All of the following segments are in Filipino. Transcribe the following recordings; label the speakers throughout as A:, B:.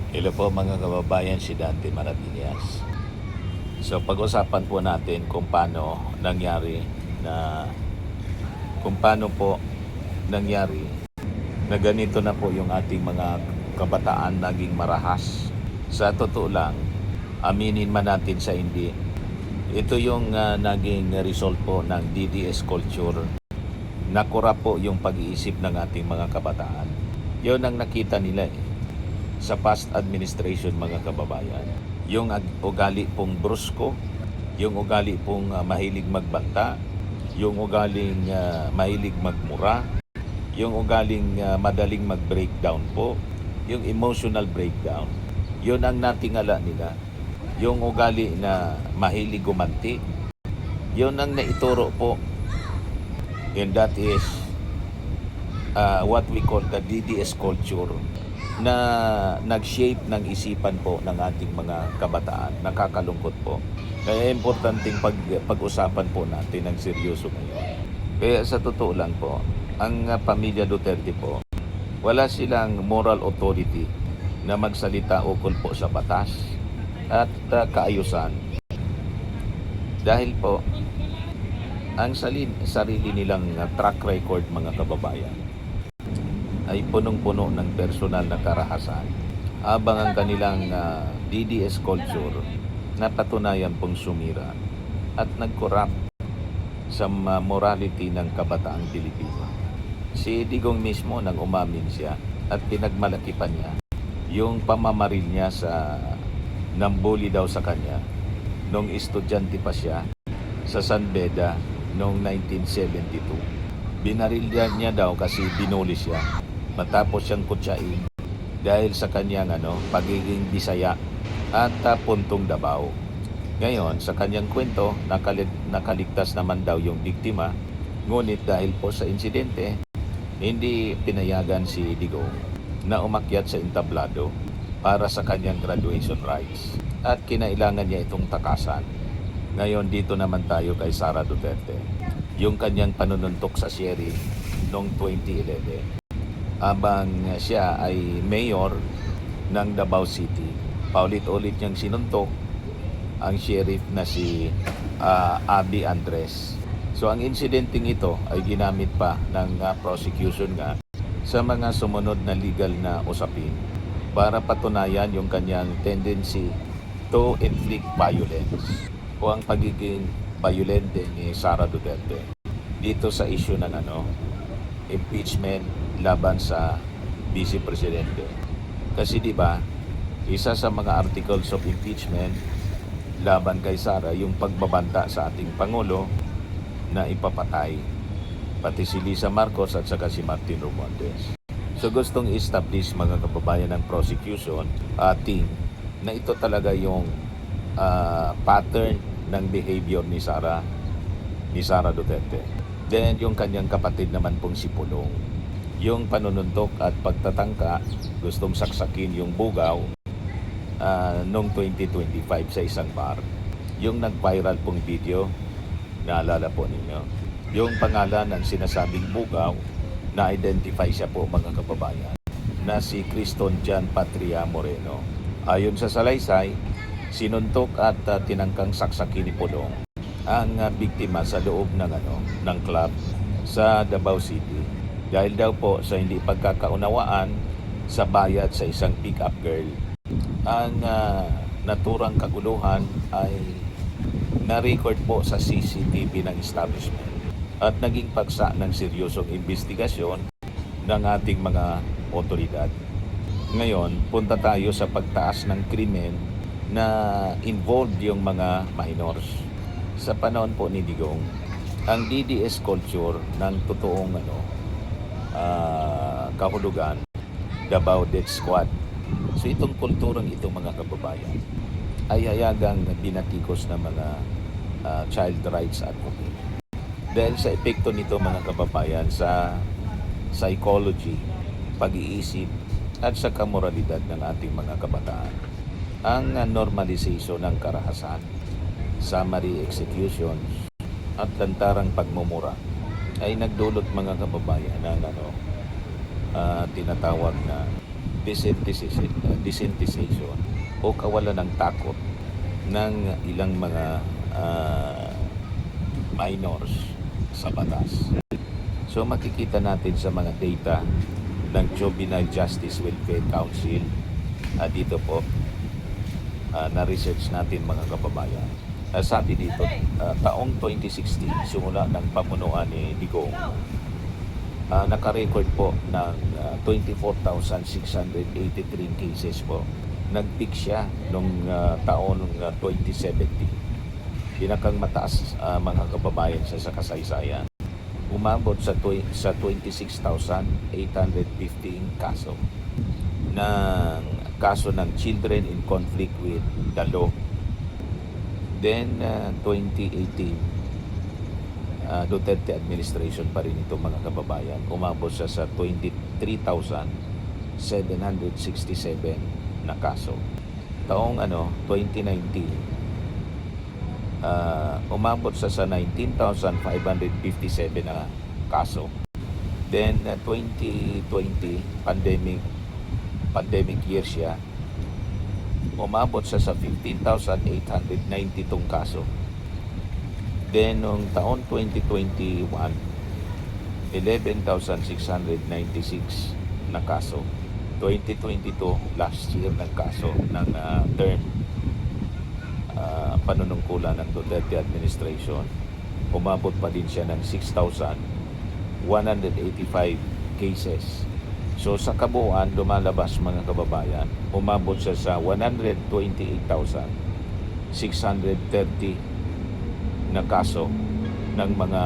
A: Hello po mga kababayan, si Dante Maravillas. So pag-usapan po natin kung paano nangyari na kung paano po nangyari na ganito na po yung ating mga kabataan naging marahas. Sa totoo lang, aminin man natin sa hindi, ito yung naging result po ng DDS culture. Nakura po yung pag-iisip ng ating mga kabataan. Yun ang nakita nila sa past administration mga kababayan. Yung ugali pong brusko, yung ugali pong mahilig magbanta, yung ugaling mahilig magmura, yung ugaling madaling mag-breakdown po, yung emotional breakdown, yun ang natingala nila. Yung ugali na mahilig gumanti, yun ang naituro po. And that is what we call the DDS culture na nag-shape ng isipan po ng ating mga kabataan. Nakakalungkot po. Kaya importanteng pag-usapan po natin ng seryoso ngayon. Kaya sa totoo lang po, ang pamilya Duterte po, wala silang moral authority na magsalita ukol po sa batas at kaayusan. Dahil po, ang sarili nilang track record mga kababayan ay punong-puno ng personal na karahasan, habang ang kanilang DDS culture napatunayan pong sumira at nag-corrupt sa morality ng kabataang Pilipino. Si Digong mismo nang umamin siya at pinagmalaki pa niya yung pamamaril niya sa nambuli daw sa kanya nung estudyante pa siya sa San Beda noong 1972. Binaril niya daw kasi binuli siya matapos siyang kutsain dahil sa kanyang pagiging Bisaya at puntong Davao. Ngayon, sa kanyang kwento, nakaligtas naman daw yung biktima, ngunit dahil po sa insidente, hindi pinayagan si Digong na umakyat sa entablado para sa kanyang graduation rites at kinailangan niya itong takasan. Ngayon, dito naman tayo kay Sara Duterte. Yung kanyang panununtok sa sheriff noong 2011. Habang siya ay mayor ng Davao City, paulit-ulit niyang sinuntok ang sheriff na si Abby Andres. So ang insidenteng ito ay ginamit pa ng prosecution nga sa mga sumunod na legal na usapin para patunayan yung kanyang tendency to inflict violence o ang pagiging violente ni Sara Duterte dito sa issue ng impeachment laban sa Vice Presidente. Kasi di ba, isa sa mga articles of impeachment laban kay Sara yung pagbabanta sa ating Pangulo na ipapatay pati si Lisa Marcos at saka si Martin Romualdez. So gustong establish mga kababayan ng prosecution team na ito talaga yung pattern ng behavior ni Sara Duterte. Then yung kanyang kapatid naman pong si Pulong, yung panununtok at pagtatangka, gustong saksakin yung bugaw noong 2025 sa isang bar. Yung nag-viral pong video, naalala po ninyo. Yung pangalan ng sinasabing bugaw, na-identify siya po mga kababayan, na si Criston Jan Patria Moreno. Ayon sa salaysay, sinuntok at tinangkang saksakin ni Pulong ang biktima sa loob ng club sa Davao City. Dahil daw po sa hindi pagkakaunawaan sa bayad sa isang pick-up girl. Ang naturang kaguluhan ay na-record po sa CCTV ng establishment at naging paksa ng seryosong investigasyon ng ating mga otoridad. Ngayon, punta tayo sa pagtaas ng krimen na involved yung mga minors. Sa panahon po ni Digong, ang DDS culture ng totoong kahulugan, Davao Death Squad. So itong kulturang ito mga kababayan ay hayagang binatikos ng mga child rights advocate. Dahil sa epekto nito mga kababayan sa psychology, pag-iisip at sa kamoralidad ng ating mga kabataan, ang normalization ng karahasan, summary executions at lantarang pagmumura ay nagdulot mga kababayan ng tinatawag na desensitization o kawalan ng takot ng ilang mga minors sa batas. So makikita natin sa mga data ng Juvenile Justice Welfare Council, dito po na-research natin mga kababayan. Sabi dito, taong 2016, simula ng pamunuan ni Digong, naka-record po ng 24,683 cases po. Nag-peak siya noong taon 2017. Pinakang mataas mga kababayan sa kasaysayan. Umabot sa 26,815 kaso ng children in conflict with the law. Then 2018, Duterte administration pa rin ito mga kababayan. Umabot siya sa 23,767 na kaso. Taong 2019, umabot sa 19,557 na kaso. Then 2020 pandemic year siya, umabot sa 15,892 kaso. Then noong taon 2021, 11,696 na kaso. 2022, last year ng kaso ng term panunungkulan ng Duterte administration, umabot pa din siya ng 6,185 cases. So sa kabuuan, lumalabas mga kababayan, umabot siya sa 128,630 na kaso ng mga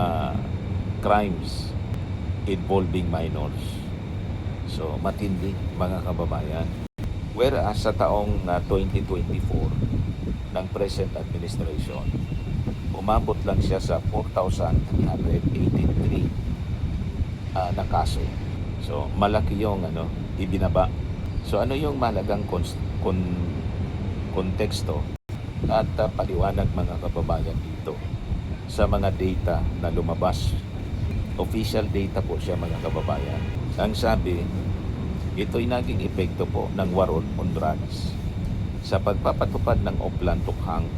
A: crimes involving minors. So matindi mga kababayan. Whereas sa taong 2024 ng present administration, umabot lang siya sa 4,383 na kaso. So malaki yung ibinaba. So ano yung malagang konteksto at paliwanag mga kababayan dito sa mga data na lumabas? Official data po siya mga kababayan. Ang sabi, ito'y naging epekto po ng war on drugs. Sa pagpapatupad ng Oplan Tukhang,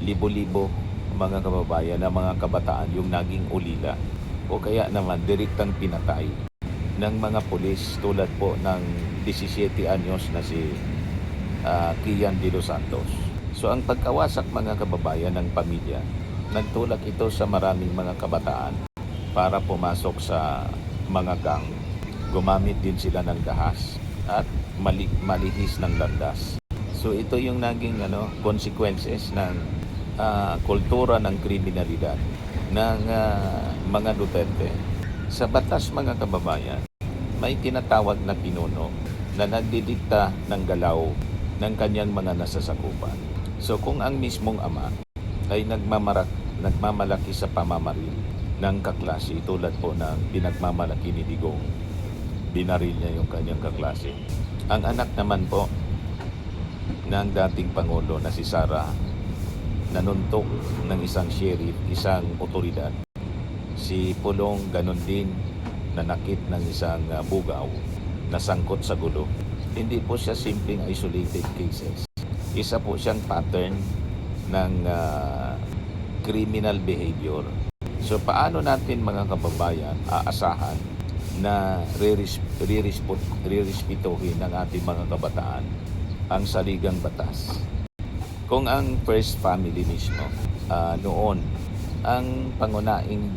A: libo-libo mga kababayan na mga kabataan yung naging ulila o kaya naman direktang pinatay ng mga pulis, tulad po ng 17 anyos na si Kian de los Santos. So ang pagkawasak mga kababayan ng pamilya, nagtulak ito sa maraming mga kabataan para pumasok sa mga gang. Gumamit din sila ng dahas at malihis ng landas. So ito yung naging consequences ng kultura ng kriminalidad ng mga Duterte. Sa batas mga kababayan, may tinatawag na pinuno na nagdidikta ng galaw ng kanyang mga nasasakupan. So kung ang mismong ama ay nagmamalaki sa pamamaril ng kaklase, tulad po ng pinagmamalaki ni Digong, binaril niya yung kanyang kaklase. Ang anak naman po ng dating Pangulo na si Sara, nanuntok ng isang sheriff, isang otoridad. Si Pulong ganon din, nanakit ng isang bugaw, nasangkot sa gulo. Hindi po siya simpleng isolated cases. Isa po siyang pattern ng criminal behavior. So paano natin mga kababayan aasahan na rirespetuhin ng ating mga kabataan ang saligang batas? Kung ang first family mismo noon ang pangunahing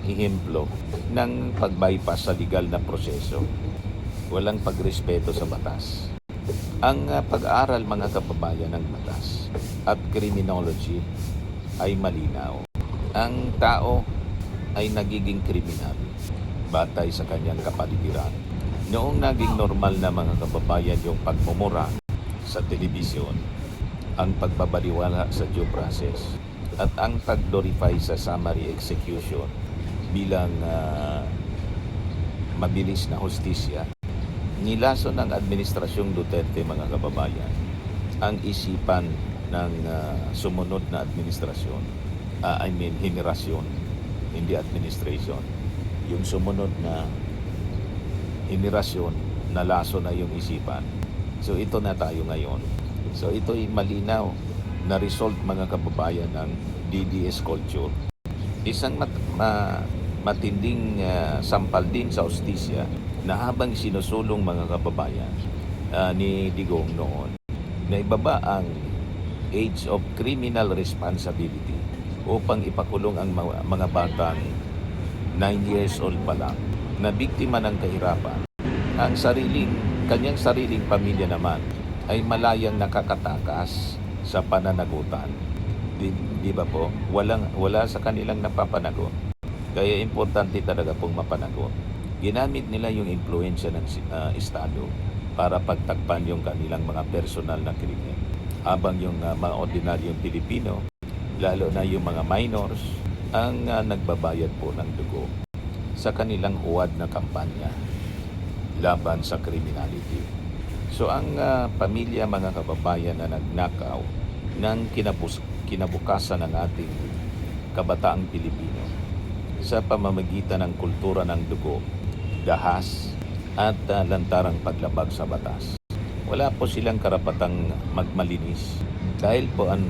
A: ehemplo ng pag-bypass sa legal na proseso, walang pagrespeto sa batas. Ang pag-aaral mga kababayan ng batas at criminology ay malinaw. Ang tao ay nagiging kriminal batay sa kanyang kapaligiran. Noong naging normal na mga kababayan yung pagmumura sa telebisyon, ang pagbabaliwala sa due process at ang pag-glorify sa summary execution bilang mabilis na hustisya, nilaso ng administrasyong Duterte mga kababayan ang isipan ng sumunod na administrasyon, henerasyon, hindi administration, yung sumunod na henerasyon na laso na yung isipan. So ito na tayo ngayon. So ito'y malinaw na result mga kababayan ng DDS culture. Isang matinding sampal din sa hustisya na habang sinusulong mga kababayan ni Digong noon na ibaba ang age of criminal responsibility upang ipakulong ang mga batang 9 years old pa lang na biktima ng kahirapan. Ang kanyang sariling pamilya naman ay malayang nakakatakas sa pananagutan. Di ba po? Wala sa kanilang napapanagot. Kaya importante talaga pong mapanagot. Ginamit nila yung impluensya ng Estado para pagtakpan yung kanilang mga personal na krimen. Habang yung mga ordinaryong Pilipino, lalo na yung mga minors, ang nagbabayad po ng dugo sa kanilang huwad na kampanya laban sa criminality. So ang pamilya mga kababayan na nagnakaw ng kinabukasan ng ating kabataang Pilipino sa pamamagitan ng kultura ng dugo, dahas at lantarang paglabag sa batas. Wala po silang karapatang magmalinis dahil po ang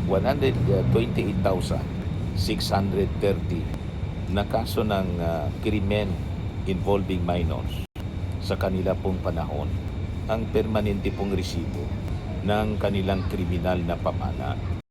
A: 128,630 na kaso ng krimen involving minors sa kanila pong panahon ang permanente pong resibo ng kanilang kriminal na pamana